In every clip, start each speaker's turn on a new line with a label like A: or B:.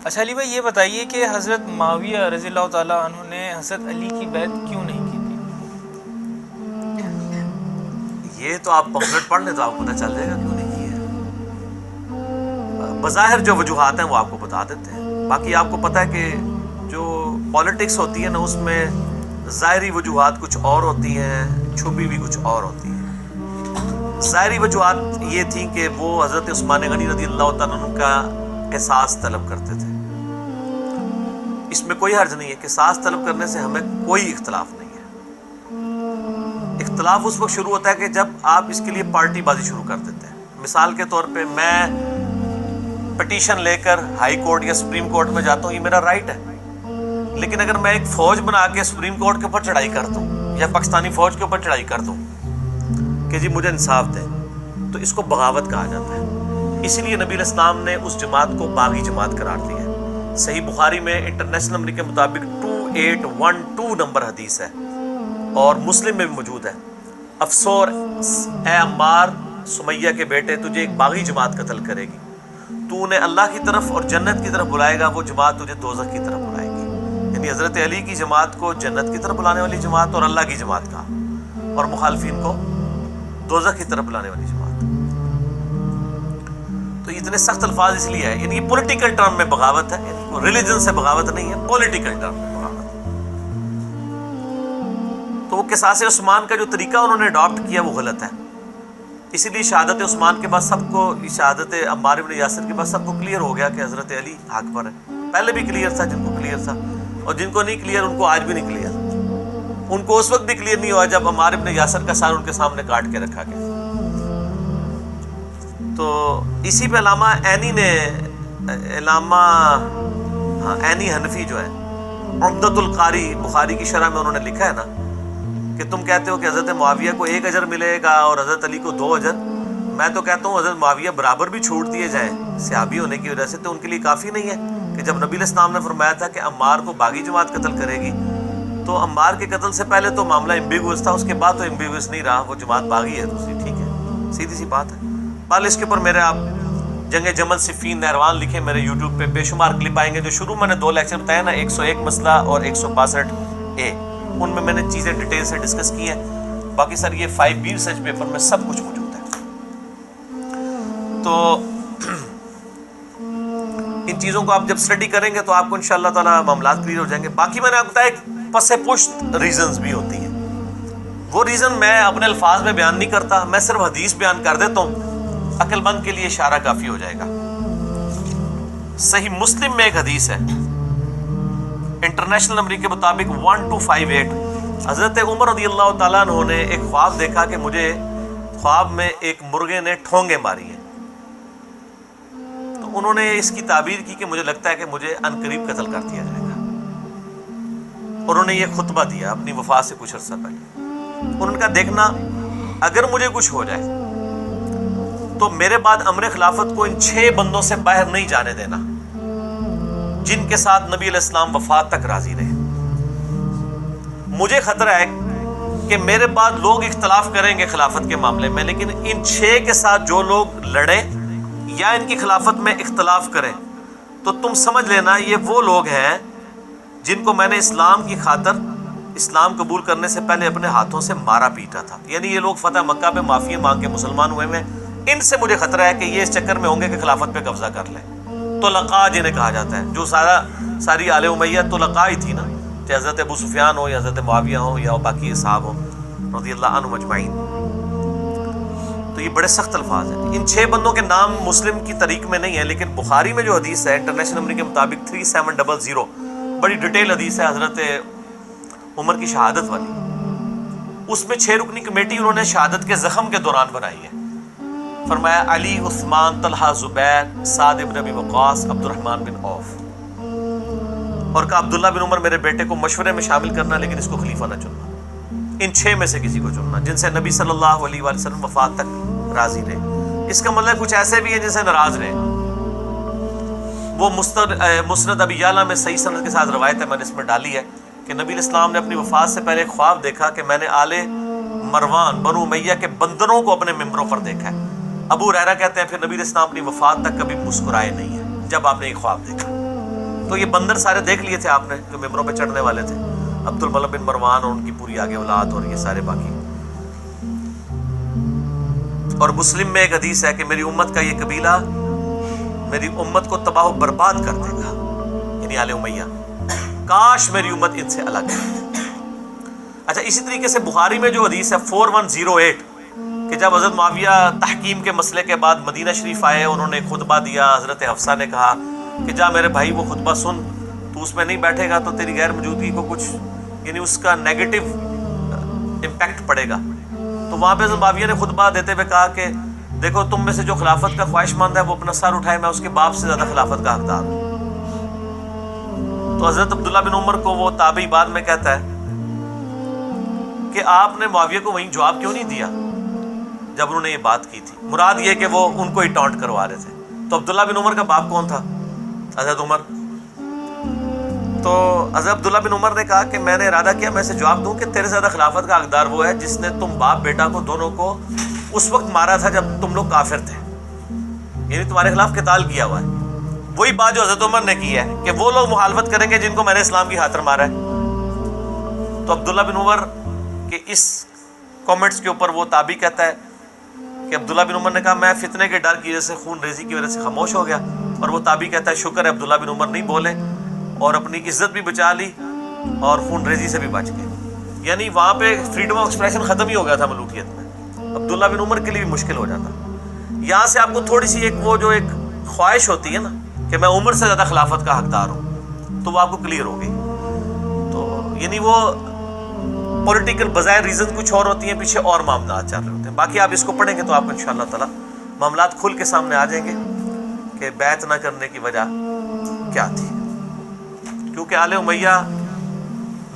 A: اچھا علی بھائی یہ بتائیے کہ حضرت معاویہ رضی اللہ تعالیٰ عنہ نے حضرت علی کی بیعت کیوں نہیں کی تھی؟
B: یہ تو آپ پمفلٹ پڑھ لیں تو آپ کو پتہ چل جائے گا کیوں نہیں کی ہے. بظاہر جو وجوہات ہیں وہ آپ کو بتا دیتے ہیں. باقی آپ کو پتہ ہے کہ جو پالیٹکس ہوتی ہے نا اس میں ظاہری وجوہات کچھ اور ہوتی ہیں، چھپی بھی کچھ اور ہوتی ہیں. ظاہری وجوہات یہ تھیں کہ وہ حضرت عثمان غنی رضی اللہ تعالیٰ عنہ کا قصاص طلب کرتے تھے. اس میں کوئی حرج نہیں ہے، قصاص طلب کرنے سے ہمیں کوئی اختلاف نہیں ہے. اختلاف اس وقت شروع ہوتا ہے کہ جب آپ اس کے لیے پارٹی بازی شروع کر دیتے ہیں. مثال کے طور پہ میں پٹیشن لے کر ہائی کورٹ یا سپریم کورٹ میں جاتا ہوں، یہ میرا رائٹ ہے. لیکن اگر میں ایک فوج بنا کے سپریم کورٹ کے اوپر چڑھائی کر دوں یا پاکستانی فوج کے اوپر چڑھائی کر دوں کہ جی مجھے انصاف دیں، تو اس کو بغاوت کہا جاتا ہے. اسی لیے نبی علیہ السلام نے اس جماعت کو باغی جماعت قرار دیا ہے. صحیح بخاری میں انٹرنیشنل نمبر کے مطابق 2812 نمبر حدیث ہے، اور مسلم میں بھی موجود ہے. افسوس اے عمار، سمیہ کے بیٹے، تجھے ایک باغی جماعت قتل کرے گی. تو انہیں اللہ کی طرف اور جنت کی طرف بلائے گا، وہ جماعت تجھے دوزخ کی طرف بلائے گی. یعنی حضرت علی کی جماعت کو جنت کی طرف بلانے والی جماعت اور اللہ کی جماعت کہا، اور مخالفین کو دوزخ کی طرف بلانے والی جماعت. تو اتنے سخت الفاظ اس لیے ہے، یعنی یہ پولیٹیکل ٹرم میں بغاوت ہے، یعنی ریلیجن سے بغاوت نہیں ہے، پولیٹیکل ٹرم میں بغاوت. تو وہ قصاص عثمان کا جو طریقہ انہوں نے اڈاپٹ کیا وہ غلط ہے. اسی لیے شہادت عثمان کے بعد سب کو، شہادت عمار بن یاسر کے بعد سب کو کلیئر ہو گیا کہ حضرت علی حق پر ہے. پہلے بھی کلیئر تھا جن کو کلیئر تھا، اور جن کو نہیں کلیئر ان کو آج بھی نہیں کلیئر. ان کو اس وقت بھی کلیئر نہیں ہوا جب عمار بن یاسر کا سر ان کے سامنے کاٹ کے رکھا گیا. تو اسی پہ علامہ عینی حنفی جو ہے، عمدۃ القاری بخاری کی شرح میں انہوں نے لکھا ہے نا کہ تم کہتے ہو کہ حضرت معاویہ کو 1 اجر ملے گا اور حضرت علی کو 2 اجر. میں تو کہتا ہوں حضرت معاویہ برابر بھی چھوڑ دیے جائیں صحابی ہونے کی وجہ سے، تو ان کے لیے کافی نہیں ہے کہ جب نبی علیہ السلام نے فرمایا تھا کہ عمار کو باغی جماعت قتل کرے گی، تو عمار کے قتل سے پہلے تو معاملہ ایمبیگوس تھا، اس کے بعد تو ایمبیگوس نہیں رہا، وہ جماعت باغی ہے دوسری. ٹھیک ہے، سیدھی سی بات ہے. بال اس کے اوپر میرے آپ جنگ جمل صفین نہروان لکھیں، میرے یوٹیوب پہ بے شمار کلپ آئیں گے. جو شروع میں نے 2 لیکچر بتایا نا، 101 مسئلہ اور 162A، ان میں نے چیزیں ڈیٹیل سے ڈسکس کی ہیں. باقی سر یہ 5B ریسرچ پیپر میں سب کچھ موجود ہے. تو ان چیزوں کو آپ جب اسٹڈی کریں گے تو آپ کو انشاءاللہ تعالی معاملات کلیئر ہو جائیں گے. باقی میں نے آپ کو بتایا پس پشت ریزنز بھی ہوتی ہیں. وہ ریزن میں اپنے الفاظ میں بیان نہیں کرتا، میں صرف حدیث بیان کر دیتا ہوں. عقل مند کے لیے اشارہ کافی ہو جائے گا. صحیح مسلم میں ایک حدیث ہے انٹرنیشنل نمبر کے مطابق 1258. حضرت عمر رضی اللہ تعالیٰ عنہ نے ایک خواب دیکھا کہ مجھے خواب میں ایک مرغے نے ٹھونگے ماری ہیں. تو انہوں نے اس کی تعبیر کی کہ مجھے لگتا ہے کہ مجھے عنقریب قتل کر دیا جائے گا. اور انہوں نے یہ خطبہ دیا اپنی وفات سے کچھ عرصہ پہلے. انہوں نے کہا دیکھنا، اگر مجھے کچھ ہو جائے تو میرے بعد امر خلافت کو ان 6 بندوں سے باہر نہیں جانے دینا جن کے ساتھ نبی علیہ السلام وفات تک راضی رہے. مجھے خطرہ ہے کہ میرے بعد لوگ اختلاف کریں گے خلافت کے معاملے میں، لیکن ان 6 کے ساتھ جو لوگ لڑیں یا ان کی خلافت میں اختلاف کریں تو تم سمجھ لینا یہ وہ لوگ ہیں جن کو میں نے اسلام کی خاطر اسلام قبول کرنے سے پہلے اپنے ہاتھوں سے مارا پیٹا تھا. یعنی یہ لوگ فتح مکہ پہ معافی مانگ کے مسلمان ہوئے ہیں. ان سے مجھے خطرہ ہے کہ یہ اس چکر میں ہوں گے کہ خلافت پہ قبضہ کر لیں. طلقاء جنہیں کہا جاتا ہے، جو ساری آل امیہ طلقاء ہی تھی نا، چاہے حضرت ابو سفیان ہو یا حضرت معاویہ ہو یا باقی اصحاب ہو رضی اللہ عنہم اجمعین. تو یہ بڑے سخت الفاظ ہیں. ان 6 بندوں کے نام مسلم کی تاریخ میں نہیں ہے، لیکن بخاری میں جو حدیث ہے انٹرنیشنل نمبر کے مطابق 3700، بڑی ڈیٹیل حدیث ہے حضرت عمر کی شہادت والی. اس میں 6 رکنی کمیٹی انہوں نے شہادت کے زخم کے دوران بنائی ہے. فرمایا علی، عثمان، طلحہ، زبیر، سعد بن ابی وقاص، عبد الرحمن بن عوف، اور کہا عبداللہ بن عمر میرے بیٹے کو مشورے میں شامل کرنا، لیکن اس کو خلیفہ نہ چننا. ان 6 میں سے کسی کو چننا جن سے نبی صلی اللہ علیہ وآلہ وسلم وفات تک راضی رہے. اس کا مطلب کچھ ایسے بھی ہیں جن سے ناراض رہے. وہ مسند ابی یعلا میں صحیح سند کے ساتھ روایت ہے، میں نے اس میں ڈالی ہے کہ نبی علیہ السلام نے اپنی وفات سے پہلے ایک خواب دیکھا کہ میں نے آل مروان بنو امیہ کے بندروں کو اپنے ممبروں پر دیکھا ہے. ابو ہریرہ کہتے ہیں پھر نبی علیہ السلام اپنی وفات تک کبھی مسکرائے نہیں ہیں جب آپ نے ایک خواب دیکھا. تو یہ بندر سارے دیکھ لیے تھے آپ نے جو ممبروں پہ چڑھنے والے تھے، عبد الملک بن مروان اور ان کی پوری آگے اولاد اور یہ سارے باقی. اور مسلم میں ایک حدیث ہے کہ میری امت کا یہ قبیلہ میری امت کو تباہ و برباد کر دے گا، یعنی آل امیہ. کاش میری امت ان سے الگ ہے. اچھا، اسی طریقے سے بخاری میں جو حدیث ہے 4108 کہ جب حضرت معاویہ تحکیم کے مسئلے کے بعد مدینہ شریف آئے، انہوں نے خطبہ دیا، حضرت حفصہ نے کہا کہ جا میرے بھائی وہ خطبہ سن، تو اس میں نہیں بیٹھے گا تو تیری غیر موجودگی کو کچھ یعنی اس کا نیگیٹو امپیکٹ پڑے گا. تو وہاں پہ حضرت معاویہ نے خطبہ دیتے ہوئے کہا کہ دیکھو تم میں سے جو خلافت کا خواہش مند ہے وہ اپنا سر اٹھائے، میں اس کے باپ سے زیادہ خلافت کا حقدار ہوں. تو حضرت عبداللہ بن عمر کو وہ تابعی بعد میں کہتا ہے کہ آپ نے معاویہ کو وہیں جواب کیوں نہیں دیا جب انہوں نے یہ بات کی تھی. مراد یہ کہ وہ ان کو ہی ٹانٹ کروا رہے تھے. تو عبداللہ بن عمر کا باپ کون تھا؟ حضرت عمر. تو حضرت عبداللہ بن عمر نے کہا کہ میں نے ارادہ کیا میں اسے جواب دوں کہ تیرے زیادہ خلافت کا حقدار وہ ہے جس نے تم باپ بیٹا کو دونوں کو اس وقت مارا تھا جب تم لوگ کافر تھے، یعنی تمہارے خلاف قتال کیا ہوا ہے. وہی بات جو حضرت عمر نے کی ہے کہ وہ لوگ مخالفت کریں گے جن کو میں نے اسلام کی خاطر مارا ہے. تو عبداللہ بن عمر کے اس کامنٹس کے اوپر وہ تابعی کہتا ہے کہ عبداللہ بن عمر نے کہا میں فتنے کے ڈر کی وجہ سے، خون ریزی کی وجہ سے خاموش ہو گیا. اور وہ تابعی کہتا ہے شکر ہے عبداللہ بن عمر نہیں بولے اور اپنی عزت بھی بچا لی اور خون ریزی سے بھی بچ گئے. یعنی وہاں پہ فریڈم آف ایکسپریشن ختم ہی ہو گیا تھا ملوکیت میں. عبداللہ بن عمر کے لیے بھی مشکل ہو جاتا. یہاں سے آپ کو تھوڑی سی ایک وہ جو ایک خواہش ہوتی ہے نا کہ میں عمر سے زیادہ خلافت کا حقدار ہوں، تو وہ آپ کو کلیئر ہو گئی. تو یعنی وہ پولیٹیکل بظاہر ریزن کچھ اور ہوتی ہیں، پیچھے اور معاملات چل رہے ہوتے ہیں. باقی آپ اس کو پڑھیں گے تو آپ کو انشاءاللہ تعالی معاملات کھل کے سامنے آ جائیں گے کہ بیعت نہ کرنے کی وجہ کیا تھی. کیونکہ آل امیہ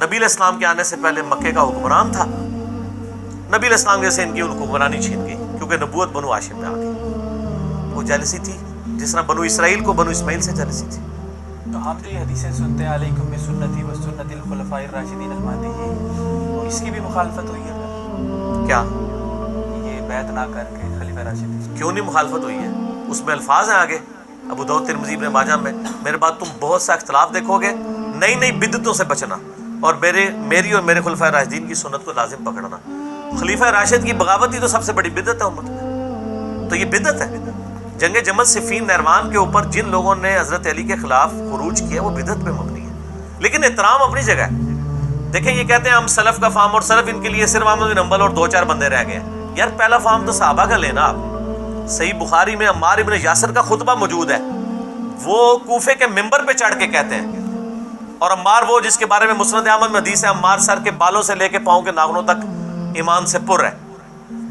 B: نبی علیہ السلام کے آنے سے پہلے مکے کا حکمران تھا. نبی علیہ السلام جیسے ان کی حکمرانی چھین گئی کیونکہ نبوت بنو ہاشم میں آ گئی. وہ جیلسی تھی جس طرح بنو اسرائیل کو بنو اسماعیل سے جیلسی تھی.
A: تو ہم جو یہ حدیثیں سنتے ہیں علیکم بسنتی و سنت الخلفاء الراشدین المہدیین، تو اس کی بھی مخالفت ہوئی ہے
B: کیا؟
A: یہ بیعت نہ کر کے خلیفہ راشدین.
B: کیوں نہیں مخالفت ہوئی ہے؟ اس میں الفاظ ہیں آگے ابو داؤد ترمذی ابن ماجہ میں، میرے بعد تم بہت سا اختلاف دیکھو گے، نئی نئی بدعتوں سے بچنا اور میری اور میرے خلفۂ راشدین کی سنت کو لازم پکڑنا. خلیفہ راشد کی بغاوت ہی تو سب سے بڑی بدعت ہے امت میں. تو یہ بدعت ہے. جنگ جمل صفین نہروان کے اوپر جن لوگوں نے حضرت علی کے خلاف خروج کیا وہ بدعت پہ مبنی ہے، لیکن احترام اپنی جگہ ہے. دیکھیں یہ کہتے ہیں ہم سلف کا فام، اور سلف ان کے لیے صرف احمد بن حنبل اور 2-4 بندے رہ گئے ہیں. یار پہلا فام تو صحابہ کا لینا. آپ صحیح بخاری میں عمار ابن یاسر کا خطبہ موجود ہے، وہ کوفے کے ممبر پہ چڑھ کے کہتے ہیں. اور عمار وہ جس کے بارے میں مسند احمد میں حدیث ہے عمار سر کے بالوں سے لے کے پاؤں کے ناخنوں تک ایمان سے پر ہے.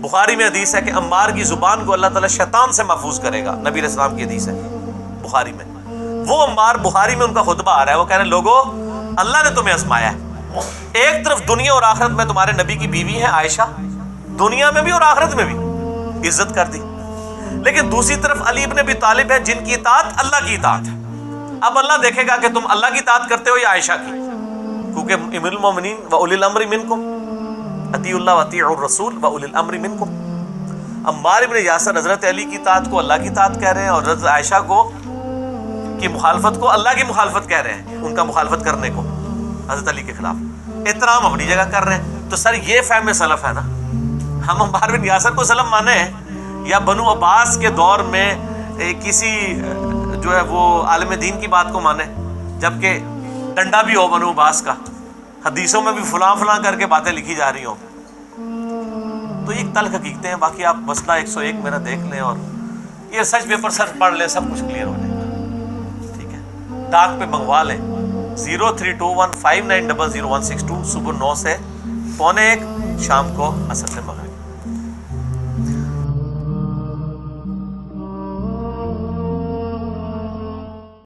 B: بخاری میں حدیث ہے کہ عمار کی زبان کو اللہ تعالیٰ شیطان سے محفوظ کرے گا. نبی علیہ السلام کی حدیث ہے بخاری میں. وہ عمار بخاری میں ان کا خطبہ آ رہا ہے، وہ کہہ رہے ہیں لوگو اللہ نے تمہیں آزمایا ہے. ایک طرف دنیا اور آخرت میں تمہارے نبی کی بیوی ہے عائشہ، دنیا میں بھی اور آخرت میں بھی عزت کر دی، لیکن دوسری طرف علی ابن ابی طالب ہے جن کی اطاعت اللہ کی اطاعت ہے. اب اللہ دیکھے گا کہ تم اللہ کی اطاعت کرتے ہو یا عائشہ کی، کیونکہ ام المومنین و اولی الامر منکم، اطیعوا اللہ و اطیعوا الرسول و اولی الامر منکم. عمار ابن یاسر حضرت علی کی اطاعت کو اللہ کی اطاعت کہہ رہے ہیں اور حضرت عائشہ کو کی مخالفت کو اللہ کی مخالفت کہہ رہے ہیں، ان کا مخالفت کرنے کو حضرت علی کے خلاف. احترام اپنی جگہ کر رہے ہیں. تو سر یہ فہم سلف ہے نا. ہم عمار بن یاسر کو سلف مانے ہیں یا بنو عباس کے دور میں کسی جو ہے وہ عالم دین کی بات کو مانے، جبکہ ڈنڈا بھی ہو بنو عباس کا، حدیثوں میں بھی فلاں فلاں کر کے باتیں لکھی جا رہی ہوں. تو یہ تلخ حقیقتیں ہیں. باقی آپ مسئلہ 101 میرا دیکھ لیں اور یہ سچ پیپر سر پڑھ لیں، سب کچھ کلیئر ہو جائے گا. ٹھیک ہے، ڈاک پہ منگوا لیں 032159000162 صبح 9 سے 12:45 شام کو عصر سے مغرب.